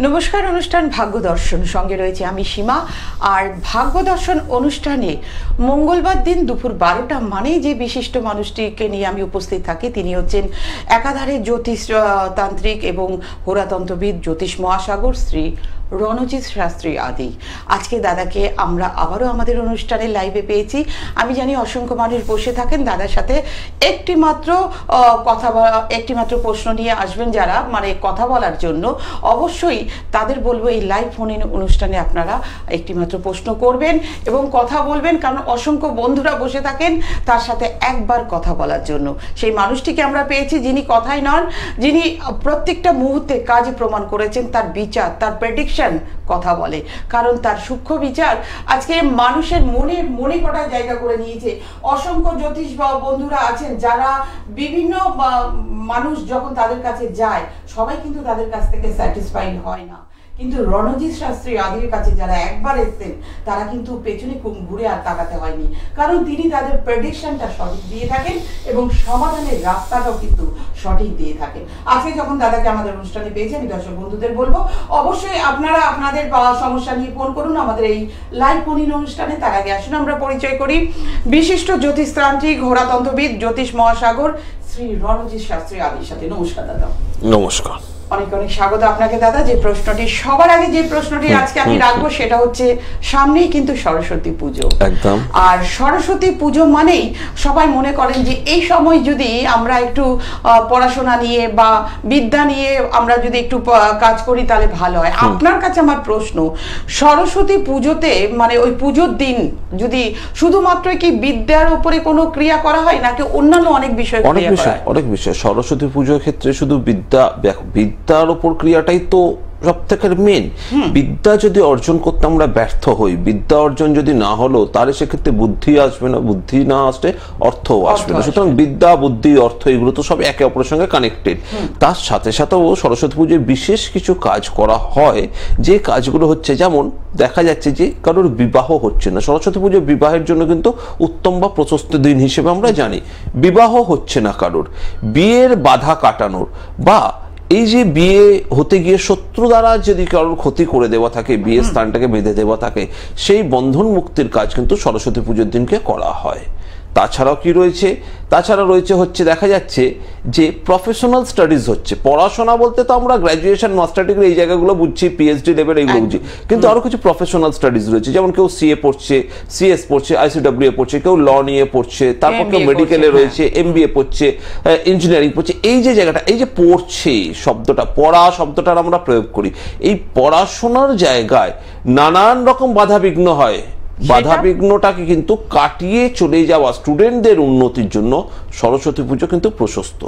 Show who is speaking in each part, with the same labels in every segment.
Speaker 1: নমস্কার। অনুষ্ঠান ভাগ্য দর্শন, সঙ্গে রয়েছে আমি সীমা। আর ভাগ্য দর্শন অনুষ্ঠানে মঙ্গলবার দিন দুপুর 12টা মানেই যে বিশিষ্ট মানুষটিকে নিয়ে আমি উপস্থিত থাকি, তিনি হচ্ছেন একাধারে জ্যোতিষ তান্ত্রিক এবং হোরাতন্ত্রবিদ জ্যোতিষ মহাসাগর শ্রী রণজিৎ শাস্ত্রী আদি। আজকে দাদাকে আমরা আবারও আমাদের অনুষ্ঠানে লাইভে পেয়েছি। আমি জানি অসংখ্য মানুষ বসে থাকেন দাদার সাথে একটি মাত্র প্রশ্ন নিয়ে আসবেন, যারা কথা বলার জন্য। অবশ্যই তাদের বলবো এই লাইভ ফোন ইন অনুষ্ঠানে আপনারা একটি মাত্র প্রশ্ন করবেন এবং কথা বলবেন, কারণ অসংখ্য বন্ধুরা বসে থাকেন তার সাথে একবার কথা বলার জন্য। সেই মানুষটিকে আমরা পেয়েছি যিনি কথাই নন, যিনি প্রত্যেকটা মুহূর্তে কাজে প্রমাণ করেছেন তার বিচার, তার প্রেডিকশন কথা বলে, কারণ তার সূক্ষ্ম বিচার আজকে মানুষের মনে কটায় জায়গা করে নিয়েছে। অসংখ্য জ্যোতিষ বন্ধুরা আছেন যারা বিভিন্ন মানুষ যখন তাদের কাছে যায়, সবাই কিন্তু তাদের কাছ থেকে স্যাটিসফাইড হয় না, কিন্তু রণজিৎ শাস্ত্রী আদির কাছে যারা একবার এসেছেন তারা কিন্তু পেছনে ঘুরে আর তাকাতে হয়নি, কারণ তিনি তাদের প্রেডিকশনটা সঠিক দিয়ে থাকেন এবং সমাধানের রাস্তাটাও কিন্তু সঠিক দিয়ে থাকেন। আজকে যখন দাদাকে আমাদের অনুষ্ঠানে পেয়েছি, আমি দর্শক বন্ধুদের বলবো অবশ্যই আপনারা আপনাদের সমস্যা নিয়ে ফোন করুন আমাদের এই লাইভ ফোন ইন অনুষ্ঠানে। তার আগে আসুন আমরা পরিচয় করি বিশিষ্ট জ্যোতিষতান্ত্রিক হোরাতন্ত্রবিদ জ্যোতিষ মহাসাগর শ্রী রণজিৎ শাস্ত্রী আদির সাথে। নমস্কার দাদা।
Speaker 2: নমস্কার,
Speaker 1: অনেক অনেক স্বাগত আপনাকে দাদা। যে প্রশ্নটি সবার আগে আজকে আমি রাখবো সেটা হচ্ছে, সামনেই কিন্তু সরস্বতী পুজো।
Speaker 2: একদম।
Speaker 1: আর সরস্বতী পুজো মানেই সবাই মনে করেন যে এই সময় যদি আমরা একটু পড়াশোনা নিয়ে বা বিদ্যা নিয়ে আমরা যদি একটু কাজ করি তাহলে ভালো হয়। আপনার কাছে আমার প্রশ্ন, সরস্বতী পুজোতে ওই পুজোর দিন যদি শুধুমাত্র কি বিদ্যার উপরে কোনো ক্রিয়া করা হয় নাকি অন্যান্য অনেক বিষয়?
Speaker 2: অনেক বিষয়। সরস্বতী পুজোর ক্ষেত্রে শুধু বিদ্যার উপর ক্রিয়াটাই তো সব থেকে মেন। বিদ্যা যদি অর্জন করতে আমরা ব্যর্থ হই, বিদ্যা অর্জন যদি না হলো, তাহলে সেক্ষেত্রে বুদ্ধি আসবে না, বুদ্ধি না আসলে অর্থও আসবে না। সুতরাং বিদ্যা, বুদ্ধি, অর্থ এগুলো তো সব একে অপরের সঙ্গে কানেক্টেড। তার সাথে সাথেও সরস্বতী পুজোয় বিশেষ কিছু কাজ করা হয়, যে কাজগুলো হচ্ছে, যেমন দেখা যাচ্ছে যে কারোর বিবাহ হচ্ছে না, সরস্বতী পুজো বিবাহের জন্য কিন্তু উত্তম বা প্রশস্ত দিন হিসেবে আমরা জানি। বিবাহ হচ্ছে না কারোর, বিয়ের বাধা কাটানোর, বা এই যে বিয়ে হতে গিয়ে শত্রু দ্বারা যদি কারোর ক্ষতি করে দেওয়া থাকে, বিয়ের স্থানটাকে বেঁধে দেওয়া থাকে, সেই বন্ধন মুক্তির কাজ কিন্তু সরস্বতী পুজোর দিনকে করা হয়। তাছাড়াও কি রয়েছে? তাছাড়া রয়েছে হচ্ছে, দেখা যাচ্ছে যে প্রফেশনাল স্টাডিজ হচ্ছে। পড়াশোনা বলতে তো আমরা গ্র্যাজুয়েশন, মাস্টার ডিগ্রি এই জায়গাগুলো বুঝছি, পিএইচডি লেভেল এগুলো বুঝছি, কিন্তু আরো কিছু প্রফেশনাল স্টাডিজ রয়েছে, যেমন কেউ সিএ পড়ছে, সিএস পড়ছে, আইসিডব্লিউ পড়ছে, কেউ ল নিয়ে পড়ছে, তারপর কেউ মেডিকেলে রয়েছে, এমবিএ পড়ছে, ইঞ্জিনিয়ারিং পড়ছে। এই যে জায়গাটা, এই যে পড়ছে শব্দটা, পড়া শব্দটার আমরা প্রয়োগ করি, এই পড়াশোনার জায়গায় নানান রকম বাধা বিঘ্ন হয়। বাধা বিঘ্নটাকে কিন্তু কাটিয়ে চলে যাওয়া স্টুডেন্টদের উন্নতির জন্য সরস্বতী পুজো কিন্তু প্রশস্ত।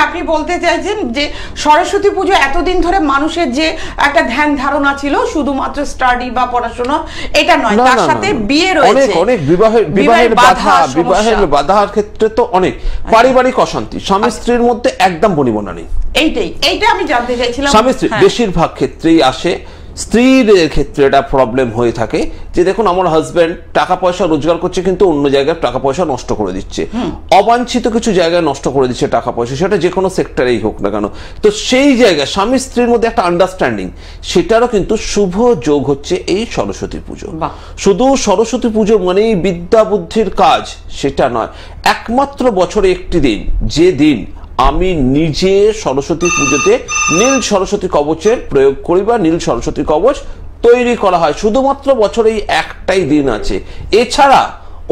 Speaker 1: আপনি বলতে চাইছেন যে সরস্বতী পুজো এতদিন ধরে মানুষের যে একটা ধ্যান ধারণা ছিল শুধুমাত্র স্টাডি বা পড়াশোনা, এটা নয়, তার সাথে বিয়ে রয়েছে,
Speaker 2: অনেক বিবাহের বাধার ক্ষেত্রে তো অনেক পারিবারিক অশান্তি, স্বামী স্ত্রীর মধ্যে একদম বনিবনা নেই।
Speaker 1: এইটা আমি জানতে চাইছিলাম।
Speaker 2: স্বামী স্ত্রী বেশিরভাগ ক্ষেত্রেই আসে, স্ত্রীর ক্ষেত্রে এটা প্রবলেম হয়ে থাকে যে, দেখুন আমার হাজব্যান্ড টাকা পয়সা রোজগার করছে কিন্তু অন্য জায়গায় টাকা পয়সা নষ্ট করে দিচ্ছে, অবাঞ্ছিত কিছু জায়গায় নষ্ট করে দিচ্ছে টাকা পয়সা, সেটা যে কোনো সেক্টরেই হোক না কেন। তো সেই জায়গায় স্বামী স্ত্রীর মধ্যে একটা আন্ডারস্ট্যান্ডিং, সেটারও কিন্তু শুভ যোগ হচ্ছে এই সরস্বতী পুজো। শুধু সরস্বতী পুজো মানেই বিদ্যা বুদ্ধির কাজ সেটা নয়, একমাত্র বছরে একটি দিন, যে দিন আমি নিজে সরস্বতী পুজোতে নীল সরস্বতী কবচের প্রয়োগ করি বা নীল সরস্বতী কবচ তৈরি করা হয়। শুধুমাত্র বছরে একটাই দিন আছে, এছাড়া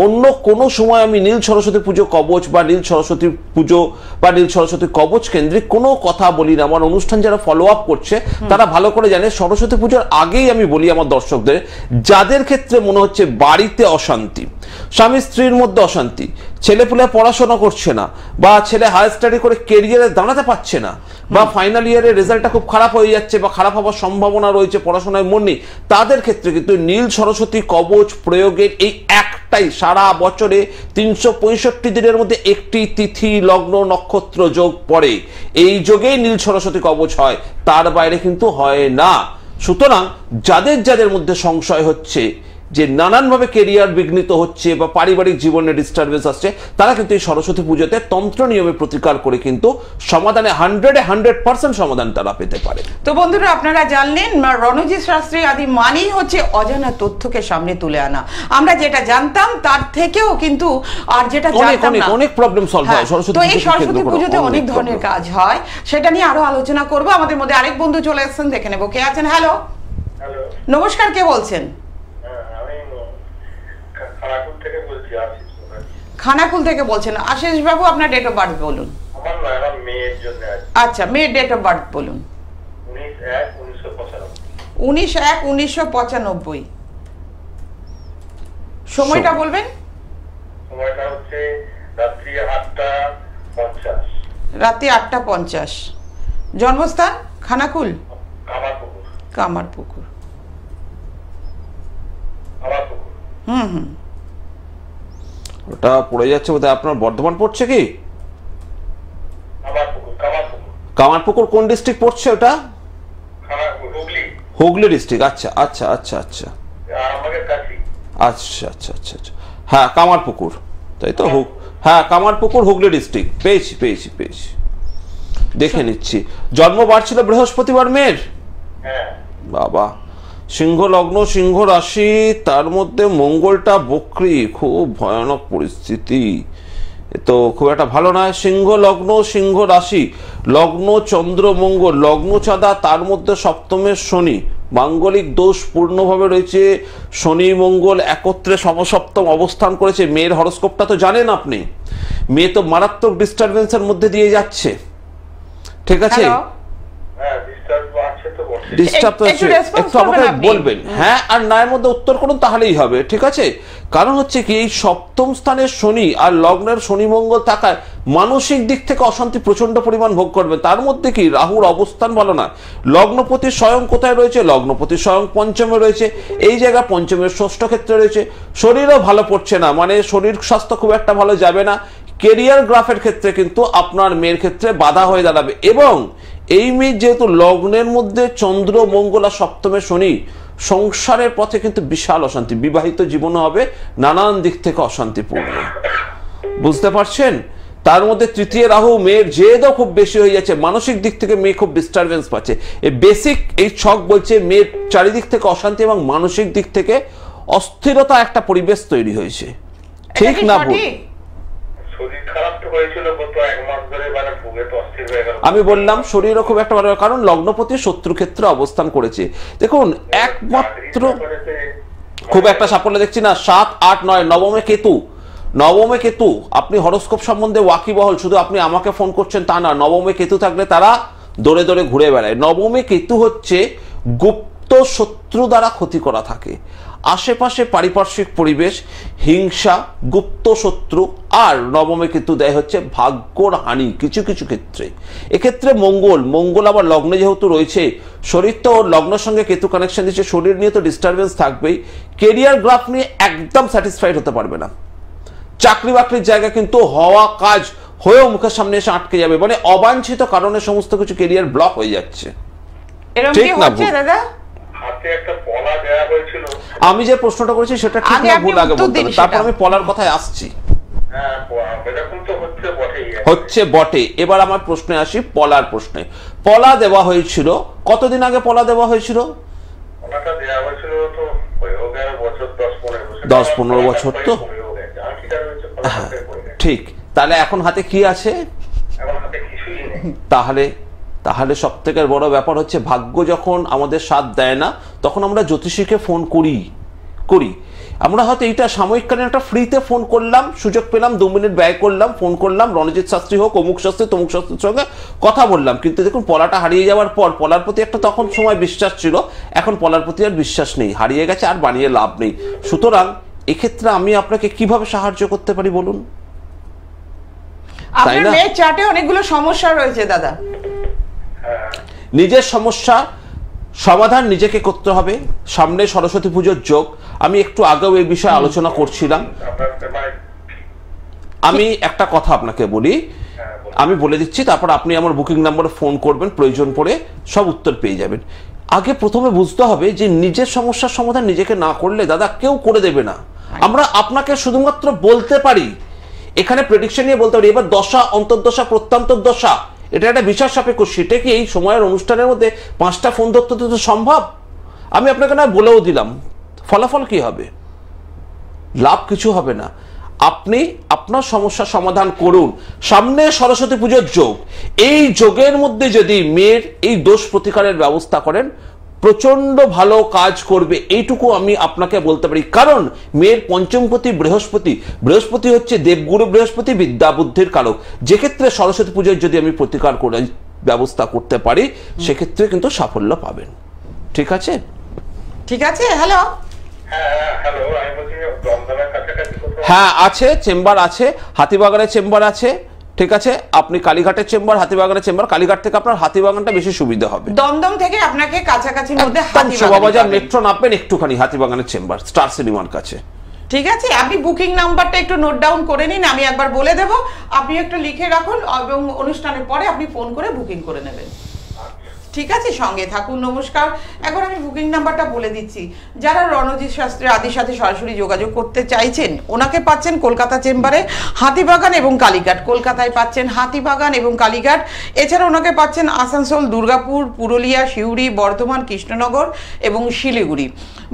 Speaker 2: অন্য কোনো সময় আমি নীল সরস্বতী পুজো কবচ বা নীল সরস্বতী পুজো বা নীল সরস্বতী কবচ কেন্দ্রিক কোনো কথা বলি না। আমার অনুষ্ঠান যারা ফলো আপ করছে তারা ভালো করে জানে, সরস্বতী পুজোর আগেই আমি বলি আমার দর্শকদের, যাদের ক্ষেত্রে মনে হচ্ছে বাড়িতে অশান্তি, স্বামী স্ত্রীর মধ্যে অশান্তি, ছেলেপুলে পড়াশোনা করছে না, বা ছেলে হায়ার স্টাডি করে কেরিয়ারে দাঁড়াতে পারছে না, বা ফাইনাল ইয়ারের রেজাল্টটা খুব খারাপ হয়ে যাচ্ছে বা খারাপ হওয়ার সম্ভাবনা রয়েছে, পড়াশোনায় মন নেই, তাদের ক্ষেত্রে কিন্তু নীল সরস্বতী কবচ প্রয়োগের এই একটাই সারা বছরে 365 দিনের মধ্যে একটি তিথি, লগ্ন, নক্ষত্র যোগ পড়ে, এই যোগেই নীল সরস্বতী কবচ হয়, তার বাইরে কিন্তু হয় না। সুতরাং যাদের যাদের মধ্যে সংশয় হচ্ছে যে নানানভাবে কেরিয়ার বিঘ্নিত হচ্ছে বা পারিবারিক জীবনে ডিস্টারবেন্স আসছে, তারা কিন্তু এই সরস্বতী পুজোতে তন্ত্র নিয়মে প্রতিকার করে কিন্তু সমাধানে 100% সমাধান তারা পেতে পারে।
Speaker 1: তো বন্ধুরা, আপনারা জানলেন রণজিৎ শাস্ত্রী আদি মানেই হচ্ছে অজানা তথ্যকে সামনে তুলে আনা। আমরা যেটা জানতাম তার থেকেও কিন্তু আর যেটা জানতাম না,
Speaker 2: অনেক প্রবলেম সলভ হয় সরস্বতী
Speaker 1: তো এই সরস্বতী পুজোতে অনেক ধরনের কাজ হয়, সেটা নিয়ে আরো আলোচনা করব। আমাদের মধ্যে আরেক বন্ধু চলে এসেছেন, দেখে নেব কে আছেন। হ্যালো, নমস্কার, কে বলছেন? খানাকুল থেকে বলছেন। আশিস বাবু, আপনার ডেট অফ বার্থ বলুন। আচ্ছা, মেয়ের ডেট অফ বার্থ বলুন। 19/1/1995। সময়টা বলবেন।
Speaker 3: সময়টা হচ্ছে রাত্রি 8:50।
Speaker 1: রাত্রি 8:50। জন্মস্থান খানাকুল,
Speaker 3: কামারপুকুর।
Speaker 1: কামারপুকুর।
Speaker 2: ওটা পড়ে যাচ্ছে বোধহয় আপনার বর্ধমান পড়ছে কি? কামারপুকুর কোন ডিস্ট্রিক্ট পড়ছে ওটা? হুগলি ডিস্ট্রিক্ট। আচ্ছা আচ্ছা আচ্ছা আচ্ছা আচ্ছা আচ্ছা আচ্ছা আচ্ছা, হ্যাঁ কামারপুকুর, তাই তো? হ্যাঁ কামারপুকুর, হুগলি ডিস্ট্রিক্ট। পেয়েছি পেয়েছি পেয়েছি, দেখে নিচ্ছি। জন্মবার ছিল বৃহস্পতিবার মেয়ের। বাবা, সিংহ লগ্ন, সিংহ রাশি, তার মধ্যে মঙ্গলটা বক্রী, খুব ভয়ানক পরিস্থিতি, তো খুব একটা ভালো নয়। সিংহ লগ্ন, সিংহ রাশি, লগ্ন চন্দ্র মঙ্গল, লগ্ন চাঁদা, তার মধ্যে সপ্তমের শনি, মাঙ্গলিক দোষ পূর্ণভাবে রয়েছে। শনি মঙ্গল একত্রে সমসপ্তম অবস্থান করেছে। মেয়ের হরস্কোপটা তো জানেন আপনি, মেয়ে তো মারাত্মক ডিস্টারবেন্সের মধ্যে দিয়ে যাচ্ছে, ঠিক আছে? একটু আমাকে বলবেন হ্যাঁ আর না এর মধ্যে উত্তর করুন, তাহলেই হবে, ঠিক আছে? কারণ হচ্ছে কি, এই সপ্তম স্থানের শনি আর লগ্নের শনি মঙ্গল থাকায় মানসিক দিক থেকে অশান্তি প্রচন্ড পরিমাণ ভোগ করবে। তার মধ্যে কি রাহুর অবস্থান ভালো না। লগ্নপতি স্বয়ং কোথায় রয়েছে? লগ্নপতি স্বয়ং পঞ্চমে রয়েছে। এই জায়গা পঞ্চমের ষষ্ঠ ক্ষেত্রে রয়েছে। শরীরও ভালো পড়ছে না, মানে শরীর স্বাস্থ্য খুব একটা ভালো যাবে না। কেরিয়ার গ্রাফের ক্ষেত্রে কিন্তু আপনার মেয়ের ক্ষেত্রে বাধা হয়ে দাঁড়াবে। এবং এই মেয়ে যেহেতু লগ্নের মধ্যে চন্দ্র মঙ্গল আর সপ্তমে শনি, সংসারের পথে কিন্তু বিশাল অশান্তি, বিবাহিত জীবনও হবে নানান দিক থেকে অশান্তিপূর্ণ, বুঝতে পারছেন? তার মধ্যে তৃতীয় রাহু, মেয়ের জেদও খুব বেশি হয়ে যাচ্ছে, মানসিক দিক থেকে মেয়ে খুব ডিস্টারবেন্স পাচ্ছে। এই বেসিক এই ছক বলছে মেয়ের চারিদিক থেকে অশান্তি এবং মানসিক দিক থেকে অস্থিরতা একটা পরিবেশ তৈরি হয়েছে, ঠিক না? আমি বললাম শরীরও খুব একটা ভালো, কারণ লগ্নপতি শত্রু ক্ষেত্রে অবস্থান করেছে। দেখুন, একমাত্র খুব একটা সাফল্য দেখছি না। 7, 8, 9 নবমে কেতু, নবমে কেতু। আপনি হরস্কোপ সম্বন্ধে ওয়াকিবহল, শুধু আপনি আমাকে ফোন করছেন তা না। নবমে কেতু থাকলে তারা দৌড়ে দৌড়ে ঘুরে বেড়ায়। নবমে কেতু হচ্ছে গুপ্ত শত্রু দ্বারা ক্ষতি করা থাকে, আশেপাশে পারিপার্শ্বিক পরিবেশ, হিংসা, গুপ্ত শত্রু, আর নবমে কিন্তু দেয় হচ্ছে ভাগ্যর হানি কিছু কিছু ক্ষেত্রে। এক্ষেত্রে মঙ্গল আবার লগ্নে যেহেতু রয়েছে, শরীর তো লগ্নের সঙ্গে কেতু কানেকশন দিচ্ছে, শরীর নিয়ে তো ডিস্টারবেন্স থাকবেই। কেরিয়ার গ্রাফ নিয়ে একদম স্যাটিসফাইড হতে পারবে না। চাকরি বাকরির জায়গা কিন্তু হওয়া কাজ হয়েও মুখের সামনে এসে আটকে যাবে, মানে অবাঞ্ছিত কারণে সমস্ত কিছু কেরিয়ার ব্লক হয়ে যাচ্ছে, ঠিক না? দাদা, আমি যে প্রশ্নটা করেছি সেটা ঠিক না ভুল আগে বলতে হবে, তারপর আমি পলার কথায় আসছি। হচ্ছে বটে। এবার আমার প্রশ্নে আসি, পলার প্রশ্নে। পলা দেওয়া হয়েছিল কতদিন আগে? পলা দেওয়া হয়েছিল 10-15 বছর তো, ঠিক। তাহলে এখন হাতে কি আছে? তাহলে সব থেকে বড় ব্যাপার হচ্ছে, ভাগ্য যখন আমাদের সাথ দেয় না তখন আমরা জ্যোতিষীকে ফোন করি। আমরা হয়তো এইটা সাময়িককালীন একটা ফ্রিতে ফোন করলাম, সুযোগ পেলাম, 2 মিনিট ব্যয় করলাম, ফোন করলাম, রণজিৎ শাস্ত্রী হোক, অমুক শাস্ত্রী তমুক শাস্ত্রীর সঙ্গে কথা বললাম। কিন্তু দেখুন, পলাটা হারিয়ে যাওয়ার পর পলার প্রতি একটা তখন সময় বিশ্বাস ছিল, এখন পলার প্রতি আর বিশ্বাস নেই, হারিয়ে গেছে, আর বানিয়ে লাভ নেই। সুতরাং এক্ষেত্রে আমি আপনাকে কিভাবে সাহায্য করতে পারি বলুন?
Speaker 1: আপনার মেয়ের চার্টে অনেকগুলো সমস্যা রয়েছে দাদা।
Speaker 2: নিজের সমস্যা সমাধান নিজেকে করতে হবে। সামনে সরস্বতী পুজোর যোগ, আমি একটু আগেও এই বিষয়ে আলোচনা করছিলাম। আমি একটা কথা আপনাকে বলি, আমি বলে দিচ্ছি, তারপর আপনি আমার বুকিং নাম্বারে ফোন করবেন, প্রয়োজন পড়ে সব উত্তর পেয়ে যাবেন। আগে প্রথমে বুঝতে হবে যে নিজের সমস্যার সমাধান নিজেকে না করলে দাদা কেউ করে দেবে না। আমরা আপনাকে শুধুমাত্র বলতে পারি, এখানে প্রেডিকশন নিয়ে বলতে পারি, এবার দশা, অন্তর্দশা, প্রত্যন্তর দশা, এটা একটা বিশ্বাস সাপেক্ষ। সেটা কি এই সময়ের অনুষ্ঠানের মধ্যে 5টা ফোন ধরতে তো সম্ভব? আমি আপনাকে না বলেও দিলাম, ফলাফল কি হবে? লাভ কিছু হবে না। আপনি আপনার সমস্যার সমাধান করুন। সামনে সরস্বতী পুজোর যোগ, এই যোগের মধ্যে যদি মেয়ের এই দোষ প্রতিকারের ব্যবস্থা করেন, প্রচন্ড ভালো কাজ করবে, এইটুকু আমি আপনাকে বলতে পারি। কারণ মেয়ের পঞ্চমপতি বৃহস্পতি, বৃহস্পতি হচ্ছে দেবগুরু বৃহস্পতি, বিদ্যা বুদ্ধির কারক। যে ক্ষেত্রে সরস্বতী পুজোর যদি আমি প্রতিকার করে ব্যবস্থা করতে পারি, সেক্ষেত্রে কিন্তু সাফল্য পাবেন। ঠিক আছে?
Speaker 1: ঠিক আছে। হ্যালো,
Speaker 3: হ্যালো, আমি বলছি দমদমের কাছাকাছি কোথাও?
Speaker 2: হ্যাঁ আছে, চেম্বার আছে, হাতিবাগানের চেম্বার আছে। ঠিক আছে, আপনি কালীঘাটের চেম্বার, হাতিবাগানের চেম্বার, কালীঘাট থেকে আপনার হাতিবাগানটা বেশি সুবিধা হবে।
Speaker 1: দমদম থেকে আপনাকে কাছাকাছির মধ্যে
Speaker 2: শোভাবাজার মেট্রো নামবেন, একটুখানি হাতিবাগানের চেম্বার, স্টার সিনেমার কাছে।
Speaker 1: ঠিক আছে, আপনি বুকিং নাম্বারটা একটু নোট ডাউন করে নিন, আমি একবার বলে দেব, আপনি একটু লিখে রাখুন এবং অনুষ্ঠানের পরে আপনি ফোন করে বুকিং করে নেবেন। ঠিক আছে, সঙ্গে থাকুন। নমস্কার। এখন আমি বুকিং নাম্বারটা বলে দিচ্ছি। যারা রণজিৎ শাস্ত্রী আদির সাথে সরাসরি যোগাযোগ করতে চাইছেন, ওনাকে পাচ্ছেন কলকাতা চেম্বারে, হাতিবাগান এবং কালীঘাট। কলকাতায় পাচ্ছেন হাতিবাগান এবং কালীঘাট। এছাড়া ওনাকে পাচ্ছেন আসানসোল, দুর্গাপুর, পুরুলিয়া, সিউড়ি, বর্ধমান, কৃষ্ণনগর এবং শিলিগুড়ি।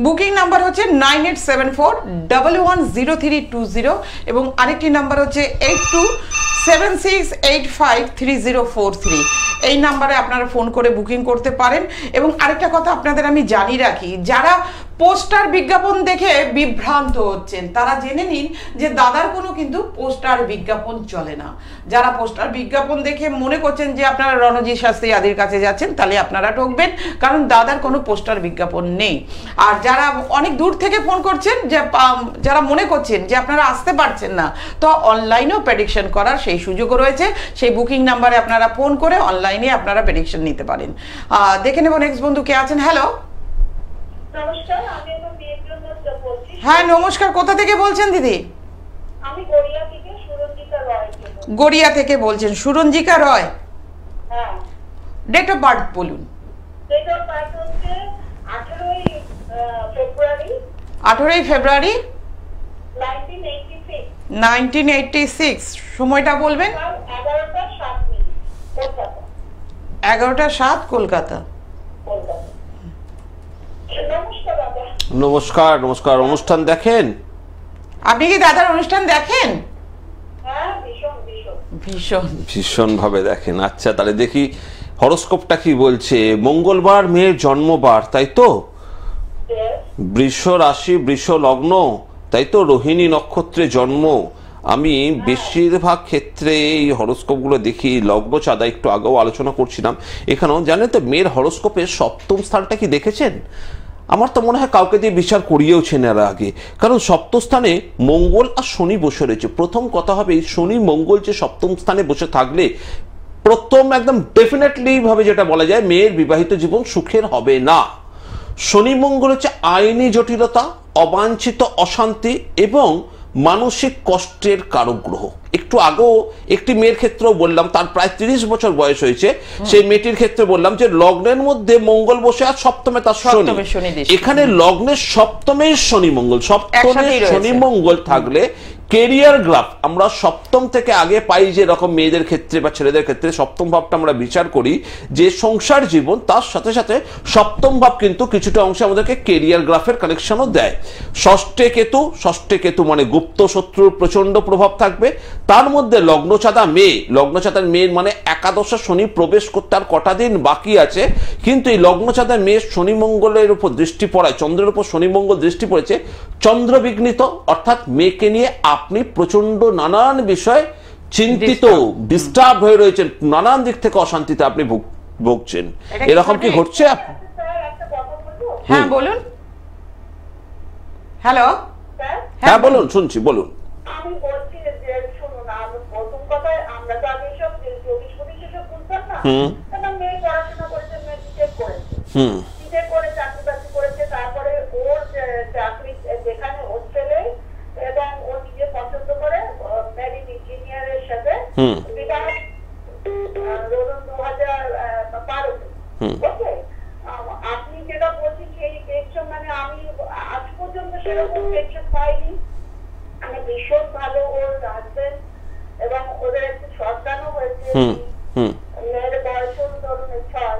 Speaker 1: বুকিং নাম্বার হচ্ছে 9874110320 এবং আরেকটি নাম্বার হচ্ছে 8276853043। এই নাম্বারে আপনারা ফোন করে বুকিং করতে পারেন। এবং আরেকটা কথা আপনাদের আমি জানিয়ে রাখি, যারা পোস্টার বিজ্ঞাপন দেখে বিভ্রান্ত হচ্ছেন, তারা জেনে নিন যে দাদার কোনো কিন্তু পোস্টার বিজ্ঞাপন চলে না। যারা পোস্টার বিজ্ঞাপন দেখে মনে করছেন যে আপনারা রণজিৎ শাস্ত্রী আদির কাছে যাচ্ছেন, তাহলে আপনারা ঠকবেন, কারণ দাদার কোনো পোস্টার বিজ্ঞাপন নেই। আর যারা অনেক দূর থেকে ফোন করছেন, যে যারা মনে করছেন যে আপনারা আসতে পারছেন না, তো অনলাইনেও প্রেডিকশন করার সেই সুযোগও রয়েছে। সেই বুকিং নাম্বারে আপনারা ফোন করে অনলাইনে আপনারা প্রেডিকশন নিতে পারেন। দেখে নেব নেক্সট বন্ধু কে আছেন। হ্যালো,
Speaker 4: নমস্কার, আমি এখন বিয়ের জন্য বলছি।
Speaker 1: হ্যাঁ নমস্কার, কোথা থেকে বলছেন দিদি?
Speaker 4: আমি গড়িয়া থেকে সুরঞ্জিতা রয়।
Speaker 1: গড়িয়া থেকে বলছেন সুরঞ্জিকা রয়।
Speaker 4: হ্যাঁ।
Speaker 1: ডেট অফ বার্থ বলুন।
Speaker 4: ডেট অফ বার্থ হচ্ছে 18ই ফেব্রুয়ারি
Speaker 1: 1986। সময়টা বলবেন। 11:07 কলকাতা।
Speaker 4: নমস্কার দাদা।
Speaker 2: নমস্কার। নমস্কার। অনুষ্ঠান দেখেন?
Speaker 1: আপনি কি দাদার অনুষ্ঠান দেখেন?
Speaker 4: হ্যাঁ, ভীষণ ভীষণ
Speaker 1: ভীষণ
Speaker 2: ভীষণ ভাবে দেখেন। আচ্ছা, তাহলে দেখি হরোস্কোপটা কি বলছে। মঙ্গলবার মেয়ের জন্মবার, তাই তো? বৃষ রাশি, বৃষ লগ্ন, তাই তো? রোহিণী নক্ষত্রে জন্ম। আমি বেশিরভাগ ক্ষেত্রে এই হরোস্কোপগুলো দেখি লগ্ন চাঁদা, একটু আগেও আলোচনা করছিলাম। এখানেও জানেন তো, মেয়ের হরোস্কোপের সপ্তম স্থানটা কি দেখেছেন? আমার তো মনে হয় কাউকে দিয়ে বিচার করিয়েওছেন এর আগে, কারণ সপ্তম স্থানে মঙ্গল আর শনি বসে রয়েছে। প্রথম কথা হবে, শনি মঙ্গল যে সপ্তম স্থানে বসে থাকলে প্রথম একদম ডেফিনেটলি ভাবে যেটা বলা যায়, মেয়ের বিবাহিত জীবন সুখের হবে না। শনি মঙ্গল হচ্ছে আইনি জটিলতা, অবাঞ্ছিত অশান্তি এবং মানসিক কষ্টের কারক গ্রহ। একটু আগেও একটি মেয়ের ক্ষেত্রেও বললাম, তার প্রায় 30 বছর বয়স হয়েছে, সেই মেয়েটির ক্ষেত্রে বললাম যে লগ্নের মধ্যে মঙ্গল বসে আর সপ্তমে তার শনি। এখানে লগ্নের সপ্তমেই শনি মঙ্গল, সপ্তমে শনি মঙ্গল থাকলে কেরিয়ার গ্রাফ আমরা সপ্তম থেকে আগে পাই। যে রকম মেয়েদের ক্ষেত্রে বা ছেলেদের ক্ষেত্রে সপ্তম ভাবটা আমরা বিচার করি যে সংসার জীবন, তার সাথে সাথে সপ্তম ভাব কিন্তু কিছুটা অংশে আমাদেরকে কেরিয়ার গ্রাফের কানেকশনও দেয়। ষষ্ঠে কেতু মানে গুপ্ত শত্রুর প্রচন্ড প্রভাব থাকবে। তার মধ্যে লগ্নচাঁদা মেয়ে, লগ্নচাঁদার মেয়ের মানে একাদশে শনি প্রবেশ করতে আর কটা দিন বাকি আছে, কিন্তু এই লগ্নচাঁদা মেয়ের শনি মঙ্গলের উপর দৃষ্টি পড়ায়, চন্দ্রের উপর শনি মঙ্গল দৃষ্টি পড়েছে, চন্দ্র বিঘ্নিত, অর্থাৎ মেয়েকে নিয়ে আপনি প্রচন্ড নানান বিষয় চিন্তিত, ডিস্টার্ব হয়ে রয়েছেন, নানান দিক থেকে অশান্তিতে আপনি ভুগছেন। এরকম কি ঘটছে?
Speaker 1: হ্যাঁ বলুন। হ্যালো,
Speaker 2: হ্যাঁ বলুন, শুনছি, বলুন।
Speaker 4: আমি বলছি যে শুনুন, প্রথম কথায় আমরা তো আগে সব বুঝতাম না। মেয়ে পড়াশোনা করেছে, মেয়ে বিটেক করেছে, বিটেক করে চাকরি বাকরি করেছে। তারপরে ওর চাকরি যেখানে হোস্টেলে এবং ও নিজে পছন্দ করে মেরিন ইঞ্জিনিয়ারের সাথে ওকে, আপনি যেটা বলছেন সেই টেনশন, মানে আমি আজ পর্যন্ত সেরকম টেনশন পাইনি। আমি ভীষণ ভালো ওর হাজবেন্ড, এবং ওদের একটু সন্তানও হয়েছে, মেয়ের বয়সও ধরুন 6।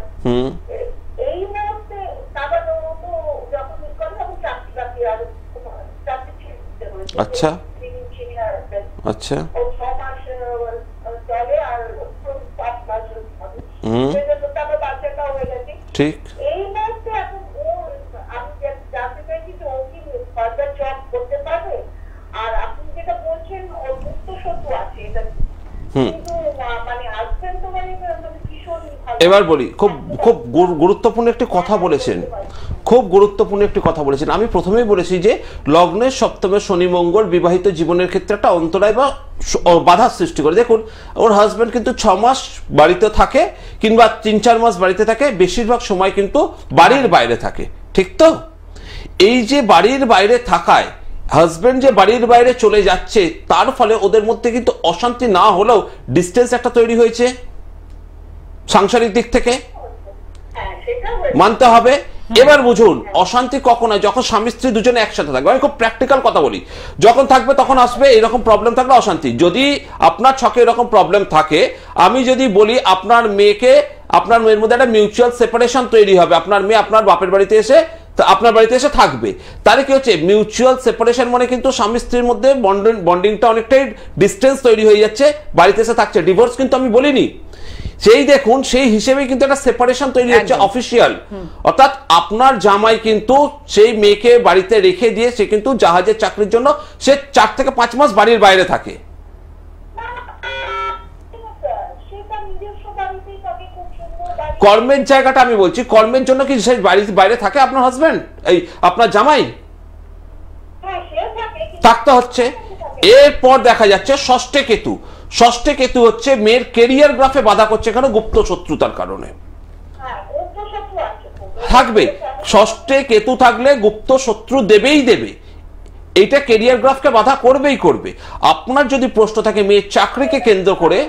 Speaker 4: এই মুহূর্তে তারপর তো যখন করে তখন চাকরি বাকরি আর চাকরি ছেড়ে হয়েছে।
Speaker 2: আচ্ছা
Speaker 4: সিনিয়র
Speaker 2: আচ্ছা
Speaker 4: ও 6 মাস চলে, আর 5 মাস সেজন্য তারপর বাচ্চাটাও হয়ে গেছে।
Speaker 2: ঠিক।
Speaker 4: এই মুহূর্তে এখন ও, আমি জানতে চাইছি যে ও কি ফার্দার জব করতে পারবে? আর আপনি যেটা বলছেন ওর মুক্ত শত্রু আছে, এটা কিন্তু মানে হাজবেন্ড তো মানে ভীষণ ভালো।
Speaker 2: এবার বলি, খুব খুব গুরুত্বপূর্ণ একটি কথা বলেছেন, খুব গুরুত্বপূর্ণ একটি কথা বলেছেন। আমি প্রথমেই বলেছি যে লগ্নের সপ্তমে শনি মঙ্গল বিবাহিত জীবনের ক্ষেত্রে একটা অন্তরায় বা বাধার সৃষ্টি করে। দেখুন, ওর হাজব্যান্ড কিন্তু 6 মাস বাড়িতে থাকে কিংবা 3-4 মাস বাড়িতে থাকে, বেশিরভাগ সময় কিন্তু বাড়ির বাইরে থাকে, ঠিক তো? এই যে বাড়ির বাইরে থাকায় হাজবেন্ড যে বাড়ির বাইরে চলে যাচ্ছে, তার ফলে ওদের মধ্যে কিন্তু অশান্তি না হলেও ডিস্টেন্স একটা তৈরি হয়েছে সাংসারিক দিক থেকে, মানতে হবে। এবার বুঝুন, অশান্তি কখন হয়? যখন স্বামী স্ত্রী দুজনে একসাথে থাকবে। আমি খুব প্র্যাকটিক্যাল কথা বলি, যখন থাকবে তখন আসবে এরকম প্রবলেম থাকলে অশান্তি। যদি আপনার ছকে এরকম প্রবলেম থাকে, আমি যদি বলি আপনার মেয়ের মধ্যে একটা মিউচুয়াল সেপারেশন তৈরি হবে, আপনার মেয়ে আপনার বাপের বাড়িতে এসে আপনার বাড়িতে এসে থাকবে, তাহলে কি হচ্ছে? মিউচুয়াল সেপারেশন মানে কিন্তু স্বামী স্ত্রীর মধ্যে বন্ডিংটা অনেকটাই ডিস্টেন্স তৈরি হয়ে যাচ্ছে, বাড়িতে এসে থাকছে। ডিভোর্স কিন্তু আমি বলিনি, সেই দেখুন সেই হিসেবে কিন্তু একটা সেপারেশন তৈরি হচ্ছে অফিসিয়াল। অর্থাৎ আপনার জামাই কিন্তু সেই মেয়েকে বাড়িতে রেখে দিয়ে সে কিন্তু জাহাজের চাকরির জন্য সে 4 থেকে 5 মাস বাড়ির বাইরে থাকে। কর্মের জায়গাটা আমি বলছি, কর্মের জন্য কি সেই বাড়ির বাইরে থাকে আপনার হাজবেন্ড, এই আপনার জামাই? থাকতে হচ্ছে। এরপর দেখা যাচ্ছে ষষ্ঠে কেতু। ষষ্ঠে কেতু হচ্ছে মেয়ের কেরিয়ার গ্রাফে বাধা করছে, কেন? গুপ্ত শত্রুতার কারণে থাকবে। ষষ্ঠে কেতু থাকলে গুপ্ত শত্রু দেবেই দেবে, এইটা কেরিয়ার গ্রাফকে বাধা করবেই করবে। আপনার যদি প্রশ্ন থাকে মেয়ের চাকরিকে কেন্দ্র করে,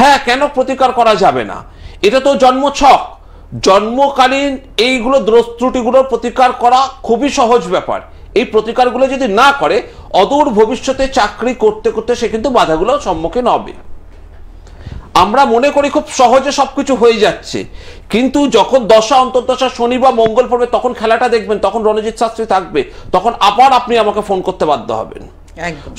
Speaker 2: হ্যাঁ, কেন প্রতিকার করা যাবে না? এটা তো জন্ম ছক, জন্মকালীন এইগুলো দোষ ত্রুটিগুলোর প্রতিকার করা খুবই সহজ ব্যাপার। এই প্রতিকারগুলো যদি না করে, অদূর ভবিষ্যতে চাকরি করতে করতে সে কিন্তু বাধাগুলোর সম্মুখীন হবে। আমরা মনে করি খুব সহজে সবকিছু হয়ে যাচ্ছে, কিন্তু যখন দশা অন্তর্দশা শনি বা মঙ্গল পড়বে তখন খেলাটা দেখবেন, তখন রণজিৎ শাস্ত্রী থাকবে, তখন আবার আপনি আমাকে ফোন করতে বাধ্য হবেন।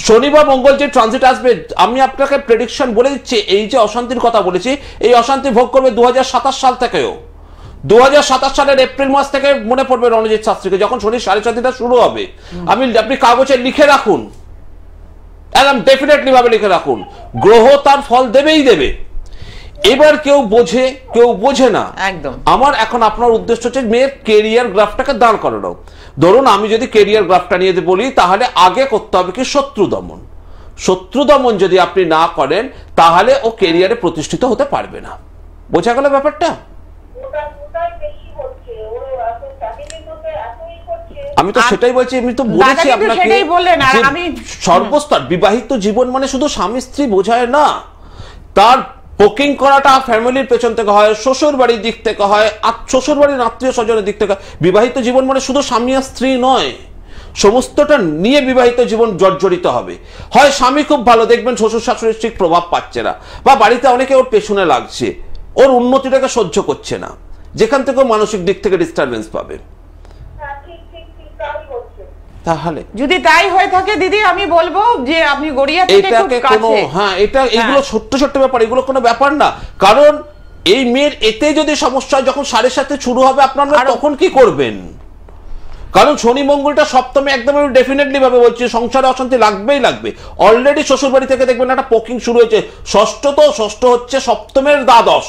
Speaker 2: শনি বা মঙ্গল যে ট্রানজিট আসবে, আমি আপনাকে প্রেডিকশন বলে দিচ্ছি, এই যে অশান্তির কথা বলেছি, এই অশান্তি ভোগ করবে 2027 সাল থেকেও। 2027 সালের এপ্রিল মাস থেকে মনে পড়বে রণজিৎ শাস্ত্রীকে, যখন শনির 4.5 শুরু হবে। আপনি কাগজে লিখে রাখুন, একদম ডেফিনেটলি ভাবে লিখে রাখুন, গ্রহ তার ফল দেবেই দেবে। এবার কেউ বোঝে কেউ বোঝে না, একদম। আমার এখন আপনার উদ্দেশ্য হচ্ছে মেয়ের কেরিয়ার গ্রাফটাকে দাঁড় করানো। ধরুন আমি যদি কেরিয়ার গ্রাফটা নিয়ে বলি, তাহলে আগে করতে হবে কি? শত্রু দমন। শত্রু দমন যদি আপনি না করেন, তাহলে ও কেরিয়ারে প্রতিষ্ঠিত হতে পারবে না। বোঝা গেল ব্যাপারটা? আমি তো সেটাই বলছি, আমি তো বলেছি আপনাকে, সর্বস্তর বিবাহিত জীবন মানে শুধু স্বামী স্ত্রী বোঝায় না, তার বুকিং করাটা ফ্যামিলির পেছন থেকে হয়, শ্বশুর বাড়ির দিক থেকে হয়, শ্বশুর বাড়ির আত্মীয় স্বজনের দিক থেকে। বিবাহিত জীবন মানে শুধু স্বামী আর স্ত্রী নয়, সমস্তটা নিয়ে বিবাহিত জীবন জর্জরিত হবে। হয় স্বামী খুব ভালো, দেখবেন শ্বশুর শাশুড়ির ঠিক প্রভাব পাচ্ছে না, বা বাড়িতে অনেকে ওর পেছনে লাগছে, ওর উন্নতিটাকে সহ্য করছে না, যেখান থেকে মানসিক দিক থেকে ডিস্টারবেন্স পাবে। তাহলে যদি তাই হয়ে থাকে দিদি, আমি বলবো যে আপনি গড়িয়া থেকে খুব কাছে, হ্যাঁ, এটা এগুলো ছোট্ট ছোট্ট ব্যাপার, এগুলো কোনো ব্যাপার না। কারণ এই মেয়ের এতে যদি সমস্যা যখন 7.5 শুরু হবে, আপনারা তখন কি করবেন? কারণ শনি মঙ্গলটা সপ্তমে, একদম আমি ডেফিনেটলি ভাবে বলছি, সংসারে অশান্তি লাগবেই লাগবে। অলরেডি শ্বশুর বাড়ি থেকে দেখবেন একটা পোকিং শুরু হয়েছে। ষষ্ঠ হচ্ছে সপ্তমের দ্বাদশ,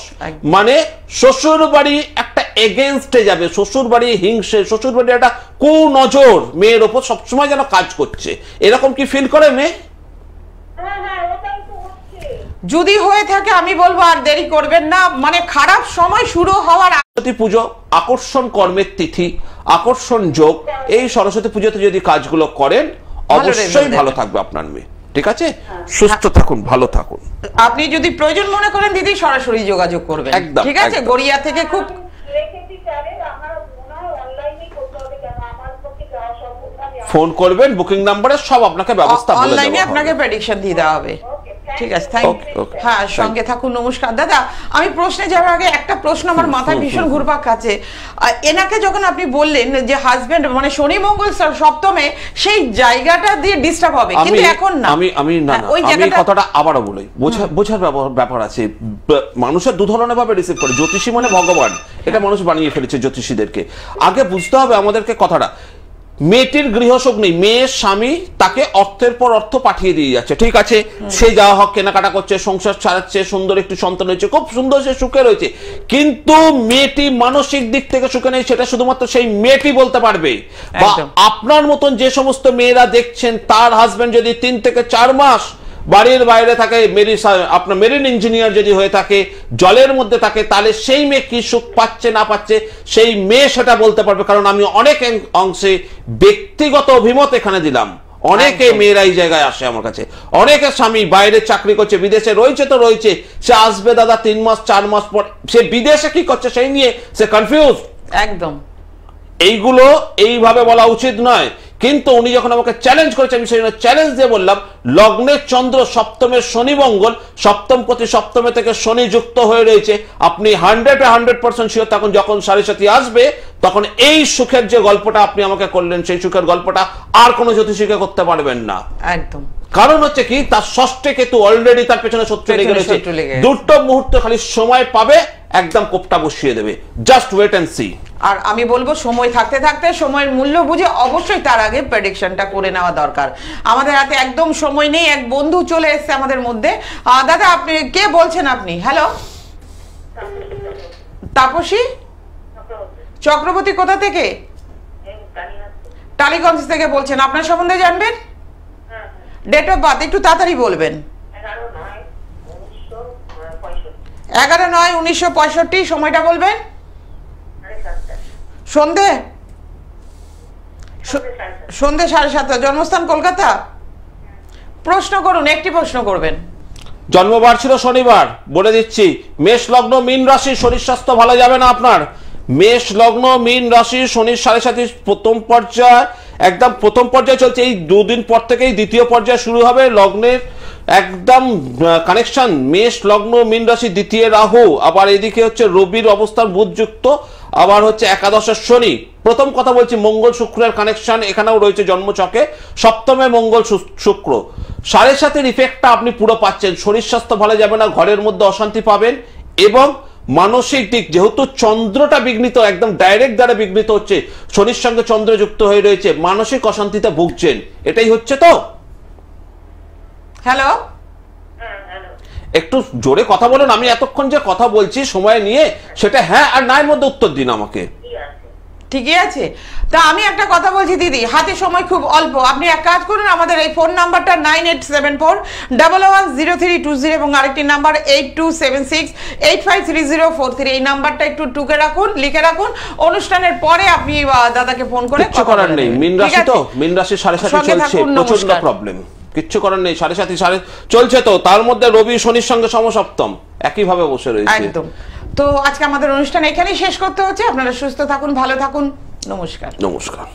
Speaker 2: মানে শ্বশুর বাড়ি একটা এগেনস্টে যাবে, শ্বশুর বাড়ি হিংসে, শ্বশুর বাড়ি একটা কুনজর মেয়ের ওপর সবসময় যেন কাজ করছে। এরকম কি ফিল করে মেয়ে? যদি হয়ে থাকে আমি বলবো আর দেরি করবেন না, মানে খারাপ সময় শুরু হওয়ার। সরস্বতী পুজো আকর্ষণ কর্মের তিথি, আকর্ষণ যোগ, এই সরস্বতী পুজোতে যদি কাজগুলো করেন অবশ্যই ভালো থাকবে আপনার মেয়ে। ঠিক আছে? সুস্থ থাকুন, ভালো থাকুন।
Speaker 1: আপনি যদি প্রয়োজন মনে করেন দিদি সরাসরি যোগাযোগ করবেন,
Speaker 2: একদম,
Speaker 1: ঠিক আছে?
Speaker 2: একদম।
Speaker 1: গড়িয়া থেকে খুব
Speaker 4: রেখেছি স্যারের, আমার মনে হয় অনলাইনেই করতে হবে, কেন আমার পক্ষে যাওয়া সম্ভব না।
Speaker 2: ফোন করবেন, বুকিং নাম্বারে সব আপনাকে ব্যবস্থা বলে
Speaker 1: অনলাইনে
Speaker 2: দেওয়া
Speaker 1: আপনাকে
Speaker 2: হবে।
Speaker 1: প্রেডিকশন দিয়ে দেওয়া হবে।
Speaker 4: ওকে,
Speaker 1: ঠিক আছে, থ্যাংক
Speaker 2: Okay,
Speaker 1: ইউ।
Speaker 2: okay.
Speaker 1: হ্যাঁ, সঙ্গে থাকুন। নমস্কার দাদা, আমি প্রশ্নে যাওয়ার আগে একটা প্রশ্ন আমার মাথায় ভীষণ ঘুরপাক খাচ্ছে। এনাকে যখন আপনি বললেন যে হাজবেন্ড মানে শনি মঙ্গল সপ্তমে, সেই জায়গাটা দিয়ে ডিস্টার্ব হবে, কিন্তু এখন না।
Speaker 2: আমি না,
Speaker 1: হ্যাঁ, ওই
Speaker 2: আমি
Speaker 1: জায়গাটা
Speaker 2: কথাটা আবারও বলি, বোঝার ব্যাপার আছে। মানুষের দু ধরনের ভাবে রিসিভ করে, জ্যোতিষী মানে ভগবান, এটা মানুষ বানিয়ে ফেলেছে জ্যোতিষীদেরকে। আগে বুঝতে হবে আমাদেরকে কথাটা, মেয়েটির গৃহসুখ নেই, মেয়ের স্বামী তাকে অর্থের পর অর্থ পাঠিয়ে দিয়ে যাচ্ছে, ঠিক আছে? সে যা হোক কেনাকাটা করছে, সংসার চালাচ্ছে, সুন্দর একটি সন্তান হয়েছে, খুব সুন্দর, সে সুখে রয়েছে, কিন্তু মেয়েটি মানসিক দিক থেকে সুখে নেই, সেটা শুধুমাত্র সেই মেয়েটি বলতে পারবে। বা আপনার মতন যে সমস্ত মেয়েরা দেখছেন, তার হাজবেন্ড যদি 3 থেকে 4 মাস বাড়ির বাইরে থাকে, আপনার মেরিন ইঞ্জিনিয়ার যদি হয়ে থাকে, জলের মধ্যে থাকে, তাহলে সেই মেয়ে কি সুখ পাচ্ছে না পাচ্ছে সেই মেয়ে সেটা বলতে পারবে। কারণ আমি অনেক অংশে ব্যক্তিগত অভিমত এখানে দিলাম, অনেকে মেয়েরা এই জায়গায় আসে আমার কাছে, অনেকে স্বামী বাইরে চাকরি করছে, বিদেশে রয়েছে, তো রয়েছে, সে আসবে দাদা 3 মাস 4 মাস পর, সে বিদেশে কি করছে সেই নিয়ে সে কনফিউজ।
Speaker 1: একদম
Speaker 2: এইগুলো এইভাবে বলা উচিত নয়। কিন্তু উনি যখন আমাকে চ্যালেঞ্জ করেছে, আমি সেই চ্যালেঞ্জ দিয়ে বললাম, লগ্নের চন্দ্র সপ্তমের শনি মঙ্গল, সপ্তম প্রতি সপ্তমে থেকে শনি যুক্ত হয়ে রয়েছে, আপনি 100% শিওর থাকুন যখন 7.5 আসবে, তখন এই সুখের যে গল্পটা আপনি আমাকে করলেন, সেই সুখের গল্পটা আর কোনো জ্যোতিষীকে করতে পারবেন না।
Speaker 1: একদম।
Speaker 2: কারণ হচ্ছে কি, তার ষষ্ঠে কেতু অলরেডি তার পেছনে শত্রু লেগে রয়েছে, দুটো মুহূর্ত খালি সময় পাবে, একদম কোপটা বসিয়ে দেবে। Just wait and see.
Speaker 1: আর আমি বলবো সময় থাকতে থাকতে সময়ের মূল্য বুঝে অবশ্যই তার আগে প্রেডিকশনটা করে নেওয়া দরকার। আমাদের হাতে একদম সময় নেই, এক বন্ধু চলে এসেছে আমাদের মধ্যে। দাদা আপনি কে বলছেন? আপনি হ্যালো তাপসী চক্রবর্তী, কোথা থেকে? টালিগঞ্জ থেকে বলছেন। আপনার সম্বন্ধে জানবেন? ডেট অফ বার্থ একটু তাড়াতাড়ি বলবেন। 11/9/1965। সময়টা বলবেন? সন্ধে 7:30। জন্মস্থান কলকাতা। প্রশ্ন করুন, একটি প্রশ্ন করবেন।
Speaker 2: জন্মবার ছিল শনিবার, বলে দিচ্ছি, মেষ লগ্ন মীন রাশি, শরীর স্বাস্থ্য ভালো যাবে না আপনার। মেষ লগ্ন মীন রাশি, শনির 7.5 প্রথম পর্যায়, একদম প্রথম পর্যায়ে চলছে, এই 2 দিন পর থেকেই দ্বিতীয় পর্যায় শুরু হবে। লগ্নের একদম কানেকশন, মেষ লগ্ন মীন রাশি, দ্বিতীয় রাহু, আবার এদিকে হচ্ছে রবির অবস্থান বুধ যুক্ত, আবার হচ্ছে একাদশের শনি। প্রথম কথা বলছি, মঙ্গল শুক্রের কানেকশন এখানেও রয়েছে জন্মছকে, সপ্তমে মঙ্গল শুক্র, 7.5 ইফেক্টটা আপনি পুরো পাচ্ছেন। শরীর স্বাস্থ্য ভালো যাবে না, ঘরের মধ্যে অশান্তি পাবেন, এবং মানসিক দিক, যেহেতু চন্দ্রটা বিঘ্নিত, একদম ডাইরেক্ট দ্বারা বিঘ্নিত হচ্ছে, শনির সঙ্গে চন্দ্র যুক্ত হয়ে রয়েছে, মানসিক অশান্তিতে ভুগছেন। এটাই হচ্ছে তো।
Speaker 1: হ্যালো,
Speaker 2: একটু জোরে কথা বলুন, আমি এতক্ষণ যে কথা বলছি সময় নিয়ে, সেটা হ্যাঁ আর না এর মধ্যে উত্তর দিন আমাকে।
Speaker 1: ঠিকই আছে। তা আমি একটা কথা বলছি দিদি, হাতে সময় খুব অল্প। আপনি এক কাজ করুন, আমাদের এই ফোন নাম্বারটা 9874110320 এবং আরেকটি নাম্বার 8276853043। এই নাম্বারটা একটু টুকে রাখুন, লিখে রাখুন। অনুষ্ঠানের পরে আপনি দাদাকে ফোন করে
Speaker 2: কিচ্ছু করার নেই। মীন রাশি তো, মীন রাশি 7.5 চলছে, প্রচন্ড প্রবলেম, কিচ্ছু করার নেই। 7.5 চলছে তো, তার মধ্যে রবি শনির সঙ্গে সমসপ্তম একইভাবে বসে রয়েছে।
Speaker 1: একদম। তো আজকে আমাদের অনুষ্ঠান এখানেই শেষ করতে হচ্ছে। আপনারা সুস্থ থাকুন, ভালো থাকুন। নমস্কার।
Speaker 2: নমস্কার।